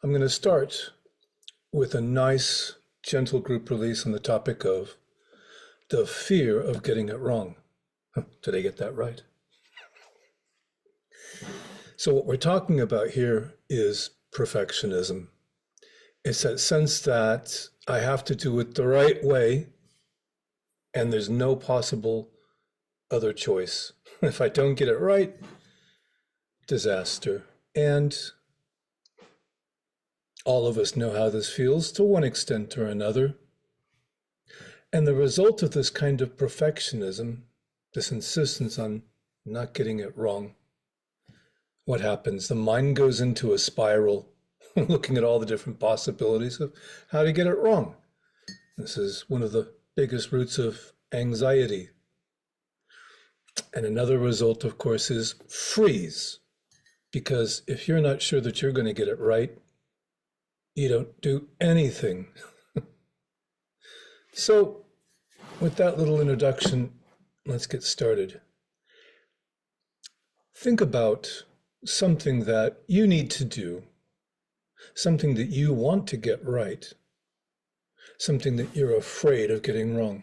I'm going to start with a nice, gentle group release on the topic of the fear of getting it wrong. Did I get that right? So, what we're talking about here is perfectionism. It's that sense that I have to do it the right way and there's no possible other choice. If I don't get it right, disaster. And all of us know how this feels to one extent or another. And the result of this kind of perfectionism, this insistence on not getting it wrong, what happens? The mind goes into a spiral, looking at all the different possibilities of how to get it wrong. This is one of the biggest roots of anxiety. And another result, of course, is freeze. Because if you're not sure that you're going to get it right, you don't do anything. So, with that little introduction, let's get started. Think about something that you need to do, something that you want to get right, something that you're afraid of getting wrong.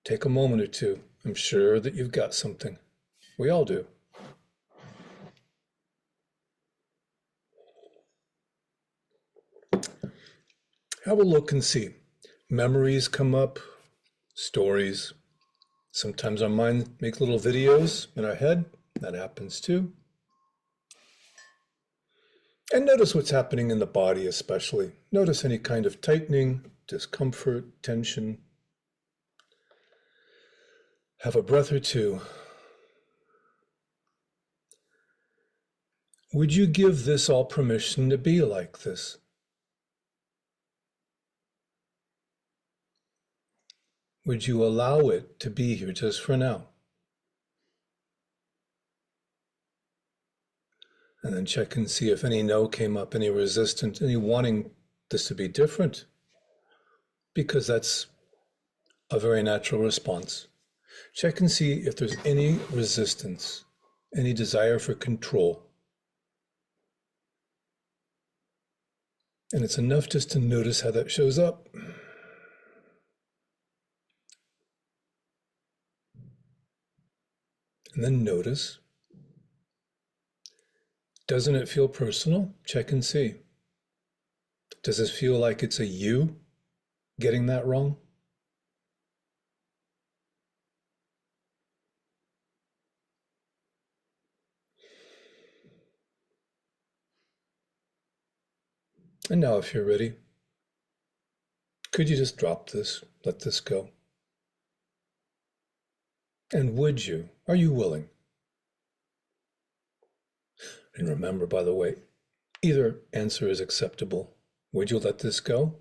Take a moment or two. I'm sure that you've got something. We all do. Have a look and see. Memories come up, stories. Sometimes our mind makes little videos in our head. That happens too. And notice what's happening in the body especially. Notice any kind of tightening, discomfort, tension. Have a breath or two. Would you give this all permission to be like this? Would you allow it to be here just for now? And then check and see if any no came up, any resistance, any wanting this to be different. Because that's a very natural response. Check and see if there's any resistance, any desire for control. And it's enough just to notice how that shows up. And then notice, doesn't it feel personal? Check and see. Does it feel like it's a you getting that wrong? And now if you're ready, could you just drop this, let this go? And would you? Are you willing? And remember, by the way, either answer is acceptable. Would you let this go?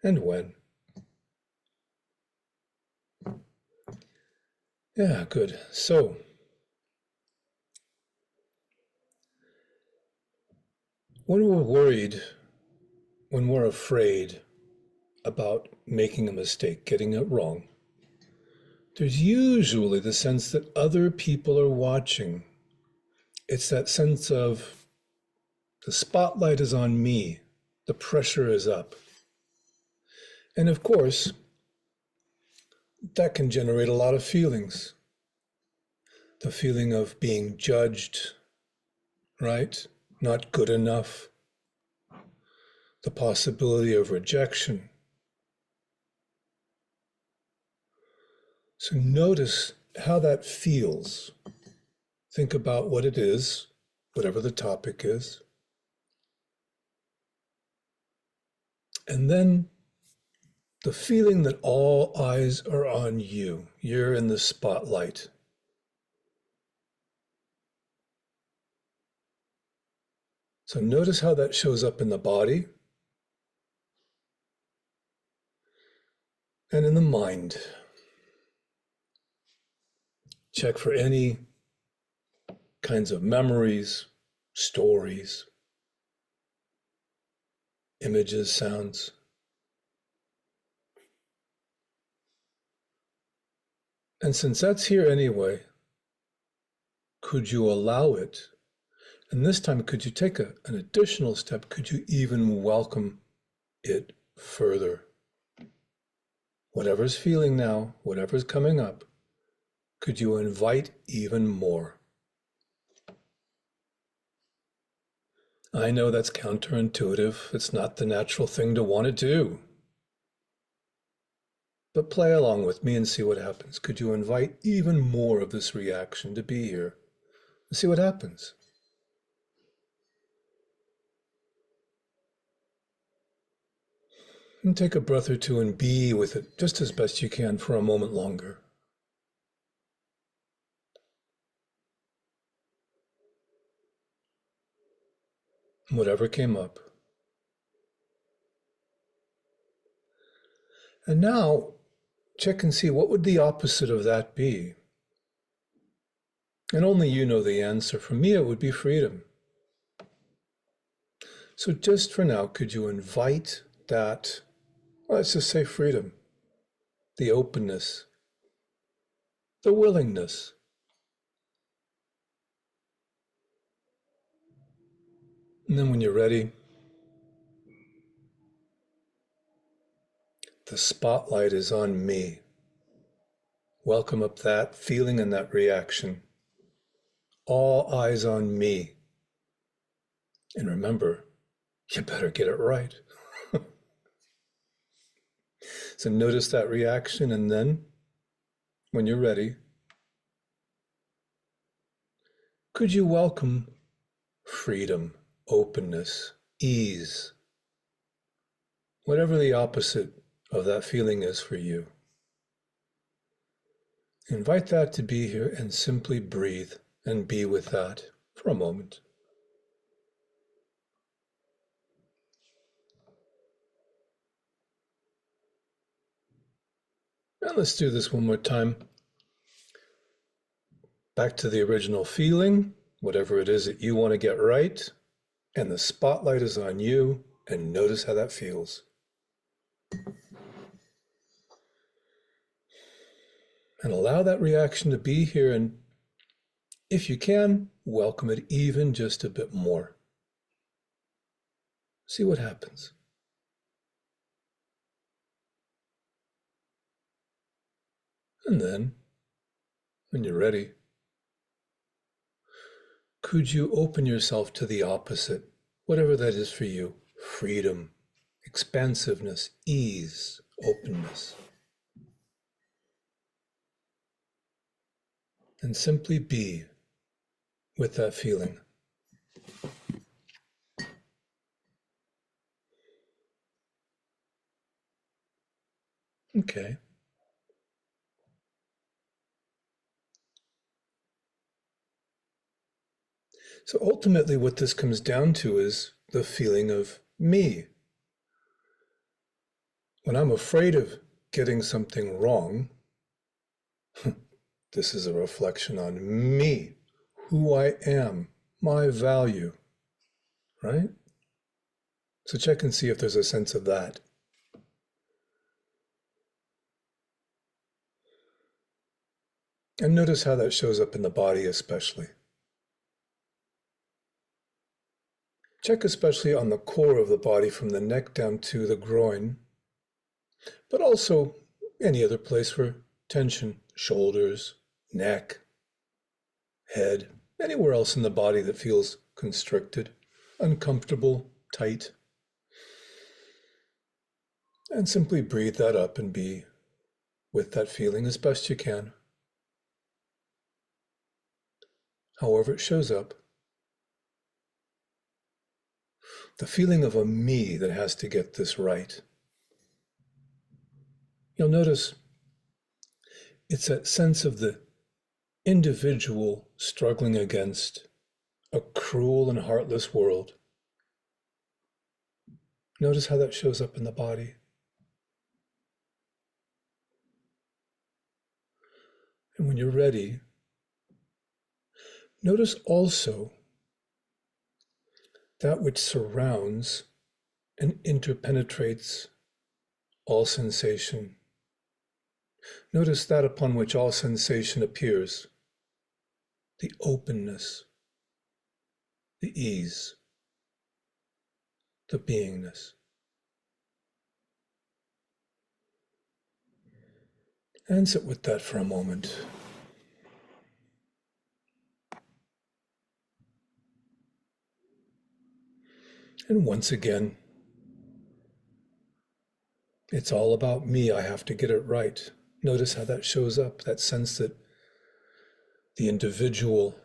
And when? Yeah, good. So, when we're worried, when we're afraid about making a mistake, getting it wrong, there's usually the sense that other people are watching. It's that sense of the spotlight is on me, the pressure is up. And of course, that can generate a lot of feelings. The feeling of being judged, right? Not good enough. The possibility of rejection. So notice how that feels. Think about what it is, whatever the topic is. And then the feeling that all eyes are on you. You're in the spotlight. So notice how that shows up in the body and in the mind. Check for any kinds of memories, stories, images, sounds. And since that's here anyway, could you allow it And this time, could you take an additional step? Could you even welcome it further? Whatever's feeling now, whatever's coming up, could you invite even more? I know that's counterintuitive. It's not the natural thing to want to do. But play along with me and see what happens. Could you invite even more of this reaction to be here? And see what happens. And take a breath or two and be with it just as best you can for a moment longer. Whatever came up. And now, check and see what would the opposite of that be. And only you know the answer. For me, it would be freedom. So just for now, could you invite that, let's just say freedom, the openness, the willingness. And then when you're ready, the spotlight is on me. Welcome up that feeling and that reaction. All eyes on me. And remember, you better get it right. So notice that reaction, and then, when you're ready, could you welcome freedom, openness, ease, whatever the opposite of that feeling is for you. Invite that to be here and simply breathe and be with that for a moment. And let's do this one more time. Back to the original feeling, whatever it is that you want to get right, and the spotlight is on you, and notice how that feels. And allow that reaction to be here, and if you can, welcome it even just a bit more. See what happens. And then, when you're ready, could you open yourself to the opposite, whatever that is for you? Freedom, expansiveness, ease, openness. And simply be with that feeling. Okay. So ultimately what this comes down to is the feeling of me. When I'm afraid of getting something wrong, this is a reflection on me, who I am, my value, right? So check and see if there's a sense of that. And notice how that shows up in the body especially. Check especially on the core of the body from the neck down to the groin, but also any other place for tension, shoulders, neck, head, anywhere else in the body that feels constricted, uncomfortable, tight. And simply breathe that up and be with that feeling as best you can. However it shows up. The feeling of a me that has to get this right. You'll notice it's that sense of the individual struggling against a cruel and heartless world. Notice how that shows up in the body. And when you're ready, notice also that which surrounds and interpenetrates all sensation. Notice that upon which all sensation appears, the openness, the ease, the beingness. And sit with that for a moment. And once again, it's all about me. I have to get it right. Notice how that shows up, that sense that the individual,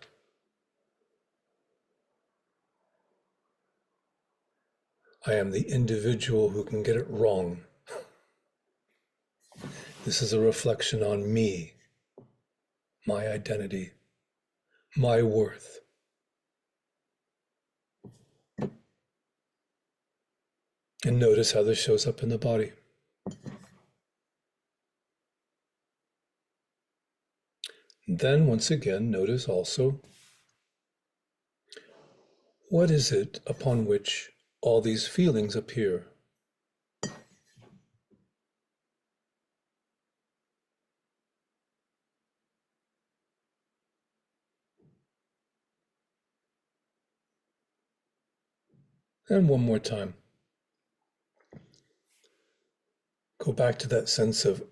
I am the individual who can get it wrong. This is a reflection on me, my identity, my worth. And notice how this shows up in the body. And then once again, notice also, what is it upon which all these feelings appear? And one more time. Go back to that sense of,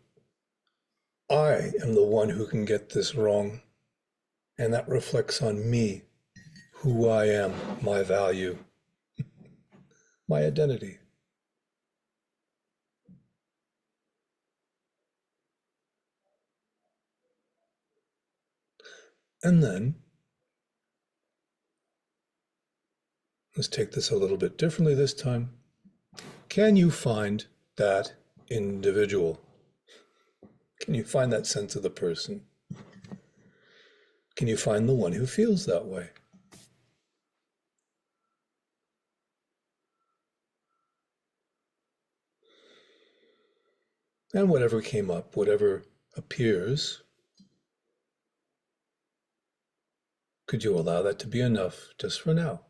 I am the one who can get this wrong. And that reflects on me, who I am, my value, my identity. And then, let's take this a little bit differently this time. Can you find that individual? Can you find that sense of the person? Can you find the one who feels that way? And whatever came up, whatever appears, could you allow that to be enough just for now?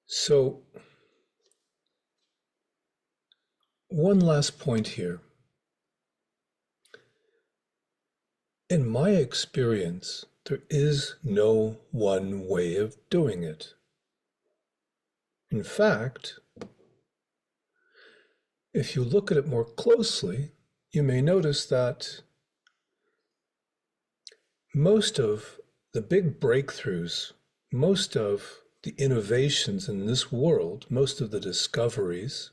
So, one last point here. In my experience, there is no one way of doing it. In fact, if you look at it more closely, you may notice that most of the big breakthroughs, most of the innovations in this world, most of the discoveries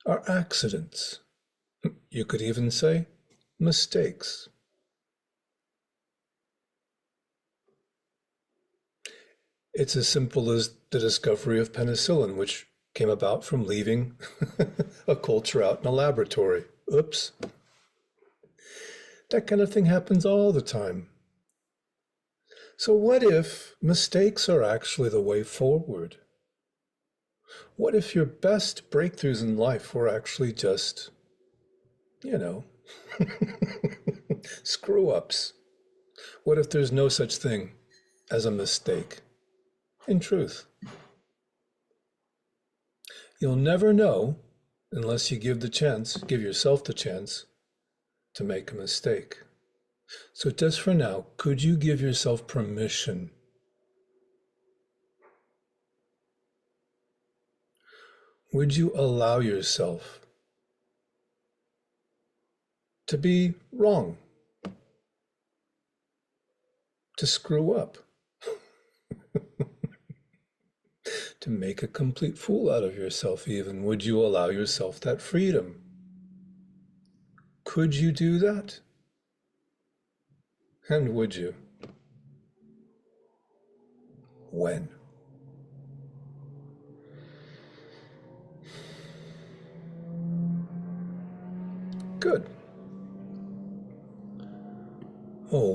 are accidents. You could even say mistakes. It's as simple as the discovery of penicillin, which came about from leaving a culture out in a laboratory. Oops. That kind of thing happens all the time. So what if mistakes are actually the way forward? What if your best breakthroughs in life were actually just, you know, screw ups? What if there's no such thing as a mistake? In truth, you'll never know unless you give yourself the chance to make a mistake. So just for now, could you give yourself permission? Would you allow yourself to be wrong, to screw up, to make a complete fool out of yourself even? Would you allow yourself that freedom? Could you do that? And would you? When? Good. Oh,